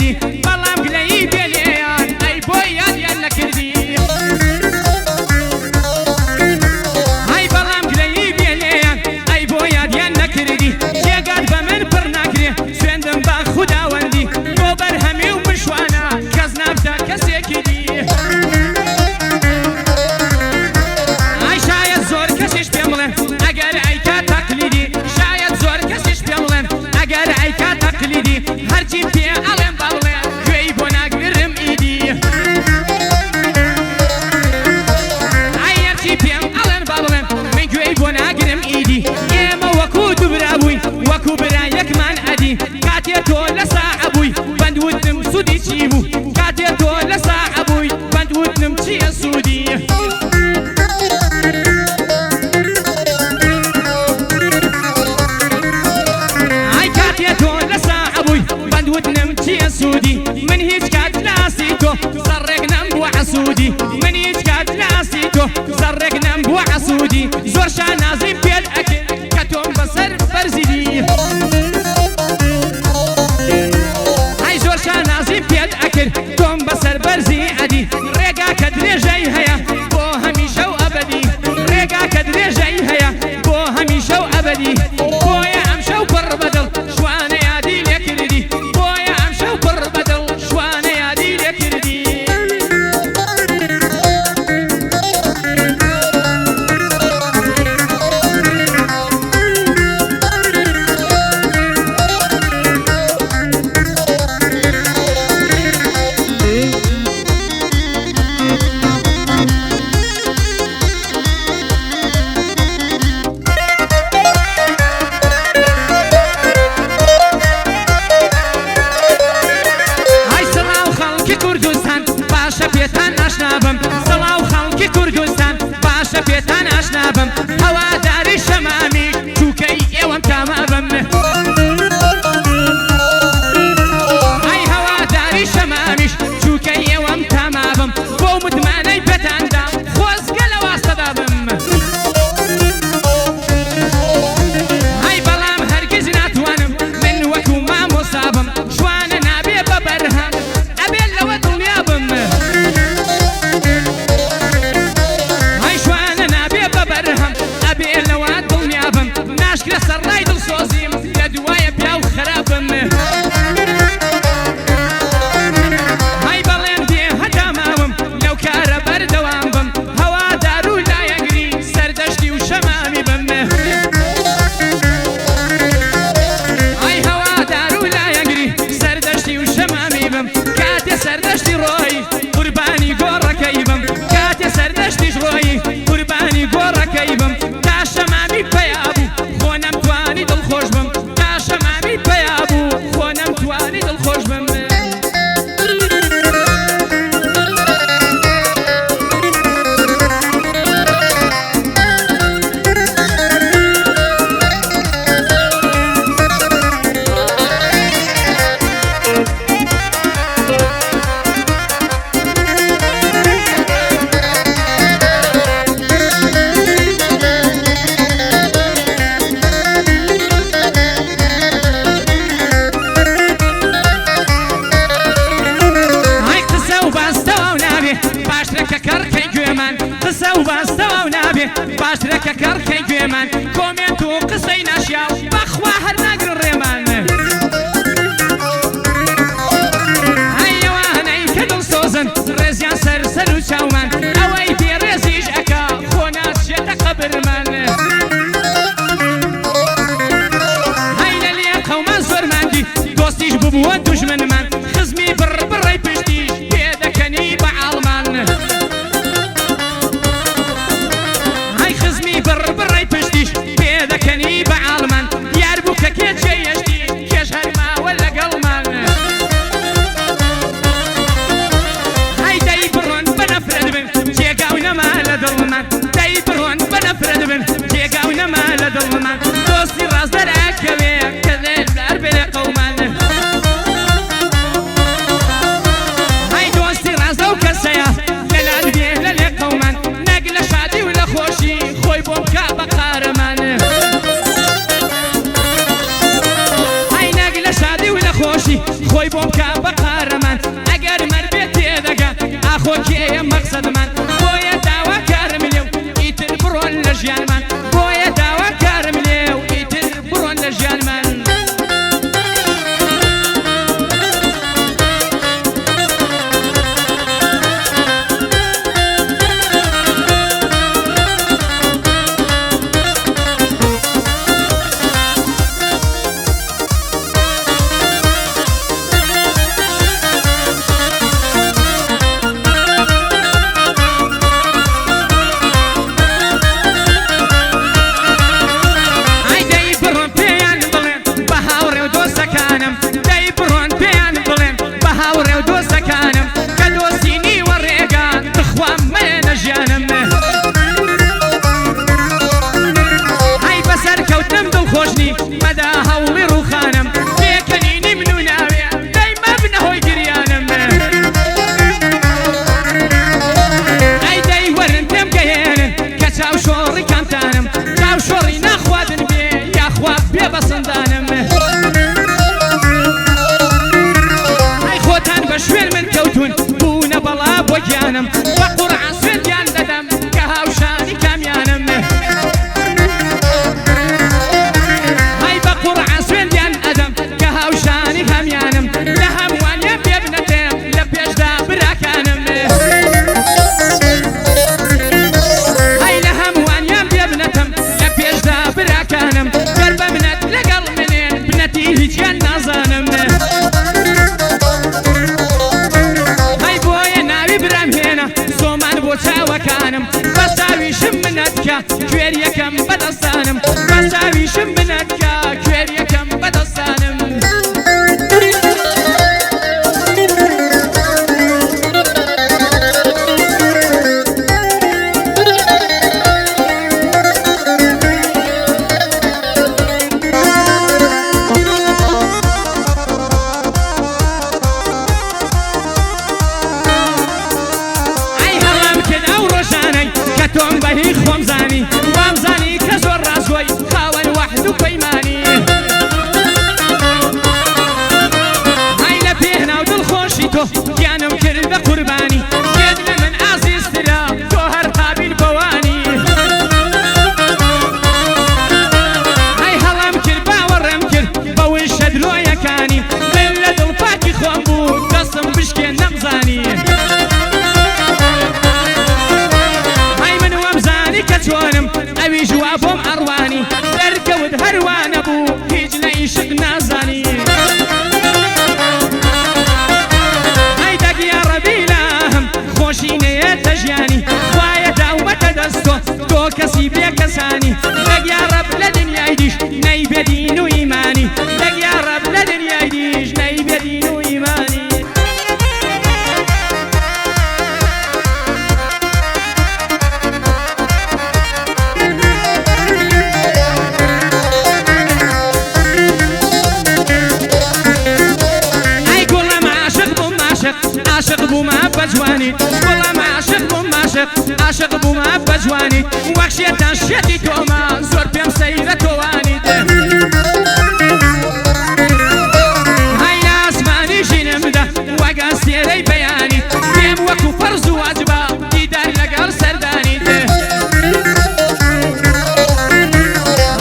نكردي بلام قلي بليان أي بويا ديال نكردي هاي بلام قلي بليان أي بويا ديال نكردي جيقات بمن برناكري سويندم باخدا وندي بوبر همي ومشوانا كزنا بدا كسيكي دي هاي شايد زور كسيش بيملن أقر عيكا تقليدي شايد زور كسيش بيملن أقر عيكا تقليدي هرچی پی علم باله گوی بنا گرم ایدی هرچی پی علم باله من گوی بنا گرم ایدی اما وکو دبرابوی وکو برا یک من ادی کاتی تو لساعبوی بند ودنم سودی چیبو کاتی تو لساعبوی بند ودنم چی سودی سودي من هيج كات لاسيتو زرق نمبو عسودي من هيج كات لاسيتو زرق نمبو عسودي زور شانازي بيل اكل كتوم بصر فرزيدي هاي زور شانازي بيل اكل توم بصر برزي عدي ريقا كدري جاي هيا بو هميشه وابدي ريقا كدري جاي هيا بو هميشه وابدي بو يا امشه وبر بدل شوانه يا دي لكردي سلاو خلقی کردستان باشا پیتان اشنابم هوا داری شمامی چوکی ایوام تمامم ای هوا داری شمامیش چوکی ایوام تمامم بو مدمانی پیتان دام خوزگل واسطه دابم ای بلام هرگز نتوانم من وکو ما مصابم شوان نابی ببرهم ابی لو دنیابم لسر رايد الصوزيم لدوايا بياو خرابم هاي بلين دي هداماوم لو كاربر دوامبم هوا دارو لا يقري سردشتي وشمامي بم هاي هوا دارو لا يقري سردشتي وشمامي بم كاتي سردشتي روي قرباني قورا كيبم كاتي سردشتي روي قرباني قورا كيبم تا شمامي بيابو خونم توانی دل خوش بم تا شمامی پیابو خونم توانی دل خوش بم قصة وباستوى ونابي باش ركا كركي جيمان كومنتو قصي ناشيا بخوا هرناقر الريمان هيا واني كدل صوزن رزيان سرسل وشاومان اوي دي رزيج اكا خوناس جتا قبر من هيا لي قوما زرماندي دوستيش ببوان دجمن من خزمي بربري بشتيش بيدا كني بعالمان بربري بشتيش بيدا كني بعالمان ياربوك كيت جيشتي كيش هرما ولا قلمان هاي داي برون بنفرد بن جيقاونا ما لدلمان داي برون بنفرد بن جيقاونا ما لدلمان دوستي راس دراك كبير كذل بلار بلا قومان هاي دوستي راس دو كسيا للار بيه للي قومان نقل شادي ولا خوشي خوي بوم كعبة قارمان هاي نقل شادي ولا خوشي خوي بوم كعبة قارمان خۆکێیە مەقسەدمان بۆیە داواکارم لێو ئیتر بڕۆن لە ژیانمان بۆیە داواکارم لێو ئیتر بڕۆن لە ژیانمان مەدا هەوڵی ڕووخانم پێکەنینی من و ناوێ دەیمە بنەهۆی گریانم ئەی دەی وەرن پێم گەهێنن کە چاوشۆڕی کامتانم چاوشۆڕی ناخوادن بێ یاخوا بێ بەسەندانم ئەی خۆتان بە شوێن من کەوتون بوونە بەڵا بۆ گیانم بە قورعان سوێندیان دەدەم کە هاوشانی کامیانم بەساویشم منەتکە کوێر یەکەم بەدەستانم بەساویشم منەتکە کوێر یەکەم بەدەستانم تۆم بەهی خۆم زانی وام زانی کە زۆر ڕازگۆی خاوەن وەحد و پەیمانی ئای لە پێهناو دڵخۆشی تۆ گیانم کرد بە قوربانی گێت لە من ئازیزترە تۆ هەر قابیل بەوانی ئای هەڵام کرد باوەڕێم کرد بەوەی شەدرۆیەکانی من لە دڵپاکی خۆم بوو دەستم بشکێن نەمزانی کە چۆنم ئەوی ژوا بۆم ئەڕوانی دەرکەوت هەروانە بوو هیچ لە ئیشق نازانی ئەی دەگیە ڕەبیلام خۆشی نەیەتە ژیانی خوایە داومەتە دەستۆ تۆ کەسی بێکەسانی دەگیا ڕەب لە دنیای دیش نەیبێ دین و ئیمانی دەگیا ڕەب لە دنیای دیش نەیبێ دین و ئیمانی عاشق بوومە بەجوانیت وەڵام عاشق بووم عاشق بوومە بەجوانیت وەک شێتان شێتی تۆمە زۆر پێم سەیرە تۆوانیت هەی لە ئاسمانی ژینمدا وەک ئەستێرەی بەیانیت پێم وەکو فەرز و واجبە دیدار لەگەڵ سەردانیت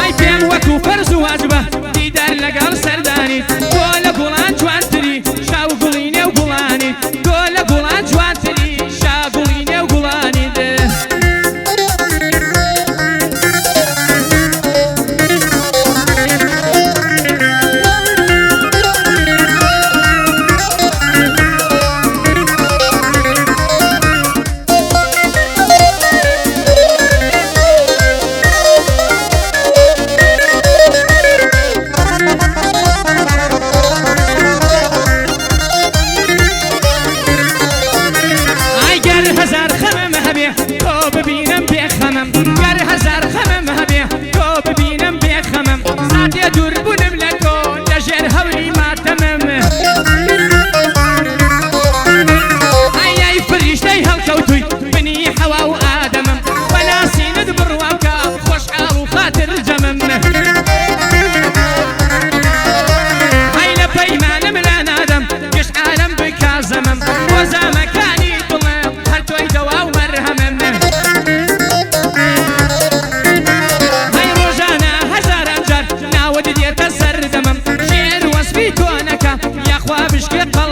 هەی پێم وەکو فەرز و واجبە دیدار لەگەڵ سەردانیت تۆ لە گوڵان جوانتری شاو گوڵی نێو گوڵانی تۆ لە گوڵان جوانتری شا گوڵی نێو گوڵانی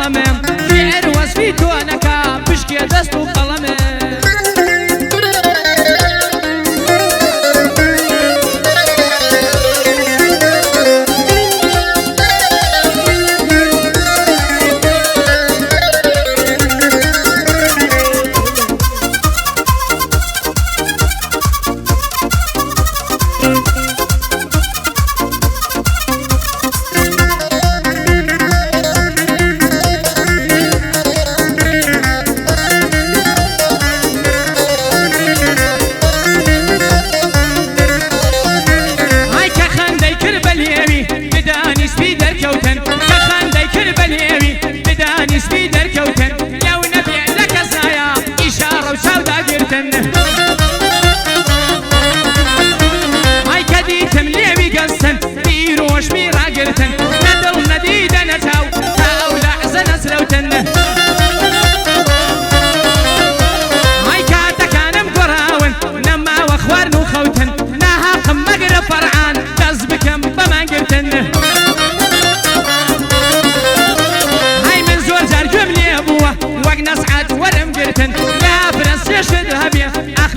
قەڵەمێ شێعر وەسفی تۆ نەکا پشکێ دەست و قەڵەمێ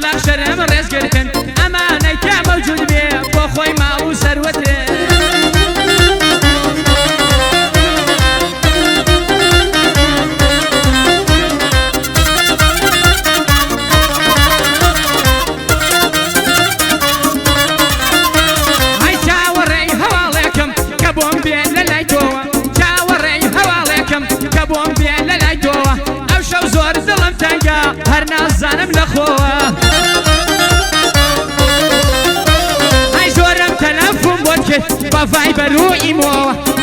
أخلاق شرم رز گرتن اما نیکا موجود بی با خوی ما و ثروته های چاوری حوالیکم کبوم بی للای دوه چاوری حوالیکم کبوم بی للای دوه او شو زور دلم تنگا هر نازانم لخوه با فایبر و ایمو